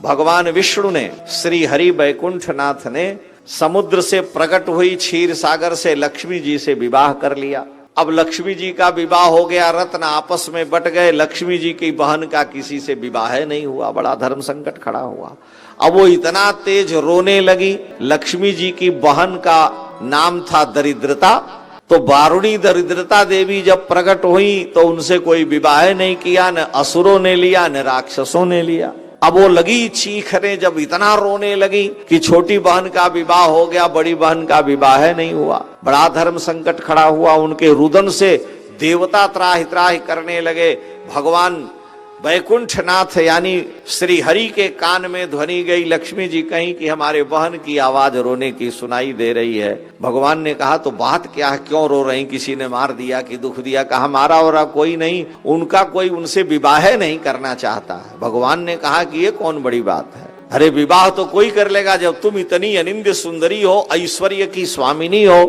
भगवान विष्णु ने, श्री हरि बैकुंठनाथ ने समुद्र से प्रकट हुई क्षीर सागर से लक्ष्मी जी से विवाह कर लिया। अब लक्ष्मी जी का विवाह हो गया, रत्न आपस में बट गए, लक्ष्मी जी की बहन का किसी से विवाह नहीं हुआ, बड़ा धर्म संकट खड़ा हुआ। अब वो इतना तेज रोने लगी। लक्ष्मी जी की बहन का नाम था दरिद्रता, तो वारुणी दरिद्रता देवी जब प्रकट हुई तो उनसे कोई विवाह नहीं किया, न असुरों ने लिया न राक्षसों ने लिया। अब वो लगी चीखने, जब इतना रोने लगी कि छोटी बहन का विवाह हो गया, बड़ी बहन का विवाह नहीं हुआ, बड़ा धर्म संकट खड़ा हुआ। उनके रुदन से देवता त्राहि त्राहि करने लगे। भगवान बैकुंठनाथ यानी श्री हरि के कान में ध्वनि गई, लक्ष्मी जी कहीं कि हमारे बहन की आवाज रोने की सुनाई दे रही है। भगवान ने कहा तो बात क्या है, क्यों रो रही, किसी ने मार दिया कि दुख दिया? कहा मारा और कोई नहीं, उनका कोई उनसे विवाह नहीं करना चाहता है। भगवान ने कहा कि ये कौन बड़ी बात है, अरे विवाह तो कोई कर लेगा, जब तुम इतनी अनिंद्य सुंदरी हो, ऐश्वर्य की स्वामिनी हो,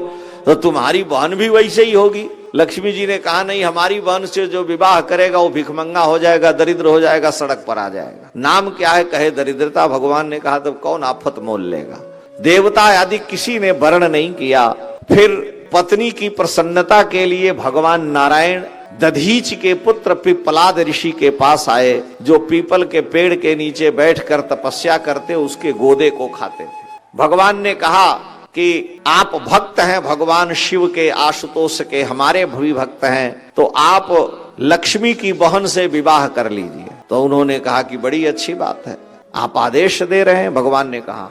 तो तुम्हारी बहन भी वैसे ही होगी। लक्ष्मी जी ने कहा नहीं, हमारी बहन से जो विवाह करेगा वो भिखमंगा हो जाएगा, दरिद्र हो जाएगा, सड़क पर आ जाएगा। नाम क्या है? कहे दरिद्रता। भगवान ने कहा तब कौन आफत मोल लेगा? देवता आदि किसी ने वर्ण नहीं किया। फिर पत्नी की प्रसन्नता के लिए भगवान नारायण दधीच के पुत्र पिप्पलाद ऋषि के पास आए, जो पीपल के पेड़ के नीचे बैठकर तपस्या करते, उसके गोदे को खाते थे। भगवान ने कहा कि आप भक्त हैं भगवान शिव के, आशुतोष के, हमारे भी भक्त हैं, तो आप लक्ष्मी की बहन से विवाह कर लीजिए। तो उन्होंने कहा कि बड़ी अच्छी बात है, आप आदेश दे रहे हैं। भगवान ने कहा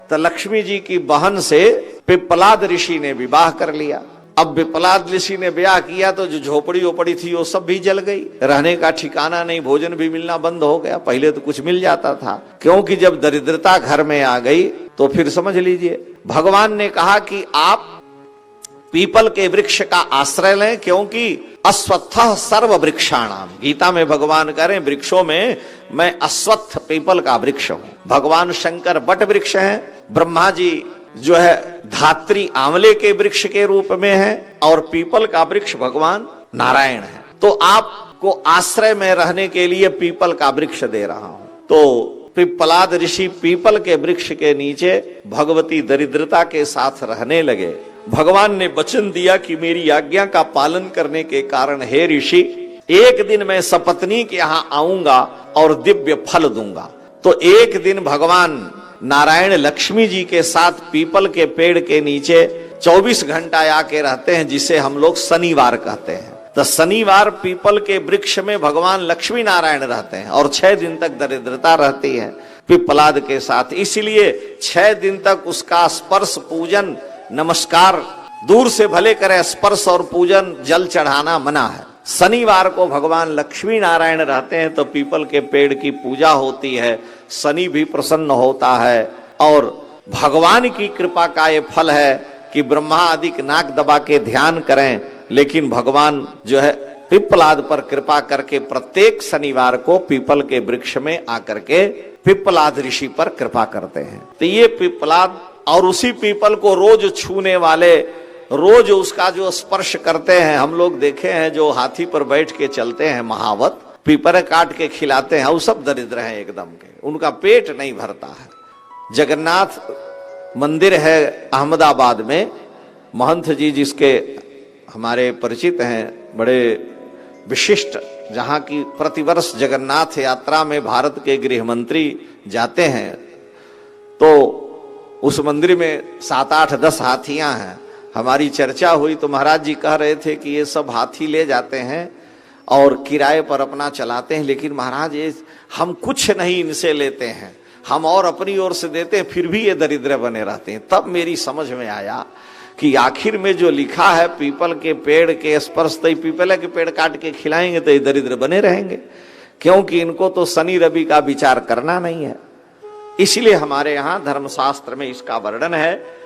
तो लक्ष्मी जी की बहन से पिप्पलाद ऋषि ने विवाह कर लिया। अब पिप्पलाद ऋषि ने ब्याह किया तो जो झोपड़ी ओपड़ी थी वो सब भी जल गई, रहने का ठिकाना नहीं, भोजन भी मिलना बंद हो गया। पहले तो कुछ मिल जाता था, क्योंकि जब दरिद्रता घर में आ गई तो फिर समझ लीजिए। भगवान ने कहा कि आप पीपल के वृक्ष का आश्रय लें, क्योंकि अश्वत्थः सर्व वृक्षाणाम, गीता में भगवान कह रहे हैं वृक्षों में मैं अश्वत्थ पीपल का वृक्ष हूं। भगवान शंकर बट वृक्ष हैं, ब्रह्मा जी जो है धात्री आंवले के वृक्ष के रूप में है, और पीपल का वृक्ष भगवान नारायण है। तो आपको आश्रय में रहने के लिए पीपल का वृक्ष दे रहा हूं। तो पिप्पलाद ऋषि पीपल के वृक्ष के नीचे भगवती दरिद्रता के साथ रहने लगे। भगवान ने वचन दिया कि मेरी आज्ञा का पालन करने के कारण हे ऋषि, एक दिन मैं सपत्नी के यहाँ आऊंगा और दिव्य फल दूंगा। तो एक दिन भगवान नारायण लक्ष्मी जी के साथ पीपल के पेड़ के नीचे 24 घंटा आके रहते हैं, जिसे हम लोग शनिवार कहते हैं। तो शनिवार पीपल के वृक्ष में भगवान लक्ष्मी नारायण रहते हैं, और 6 दिन तक दरिद्रता रहती है पिप्पलाद के साथ। इसलिए 6 दिन तक उसका स्पर्श, पूजन, नमस्कार दूर से भले करे, स्पर्श और पूजन, जल चढ़ाना मना है। शनिवार को भगवान लक्ष्मी नारायण रहते हैं, तो पीपल के पेड़ की पूजा होती है, शनि भी प्रसन्न होता है। और भगवान की कृपा का ये फल है कि ब्रह्मा आदि नाक दबा के ध्यान करें, लेकिन भगवान जो है पिप्पलाद पर कृपा करके प्रत्येक शनिवार को पीपल के वृक्ष में आकर के पिप्पलाद ऋषि पर कृपा करते हैं। तो ये पिप्पलाद, और उसी पीपल को रोज छूने वाले, रोज उसका जो स्पर्श करते हैं, हम लोग देखे हैं जो हाथी पर बैठ के चलते हैं, महावत पीपर काट के खिलाते हैं, वो सब दरिद्र हैं एकदम के, उनका पेट नहीं भरता है। जगन्नाथ मंदिर है अहमदाबाद में, महंत जी जिसके हमारे परिचित हैं, बड़े विशिष्ट, जहां की प्रतिवर्ष जगन्नाथ यात्रा में भारत के गृह मंत्री जाते हैं। तो उस मंदिर में 7, 8, 10 हाथियां हैं। हमारी चर्चा हुई तो महाराज जी कह रहे थे कि ये सब हाथी ले जाते हैं और किराए पर अपना चलाते हैं, लेकिन महाराज ये हम कुछ नहीं इनसे लेते हैं, हम और अपनी ओर से देते हैं, फिर भी ये दरिद्र बने रहते हैं। तब मेरी समझ में आया कि आखिर में जो लिखा है पीपल के पेड़ के स्पर्श, तो पीपल के पेड़ काट के खिलाएंगे तो ये दरिद्र बने रहेंगे, क्योंकि इनको तो शनि रवि का विचार करना नहीं है। इसलिए हमारे यहाँ धर्मशास्त्र में इसका वर्णन है।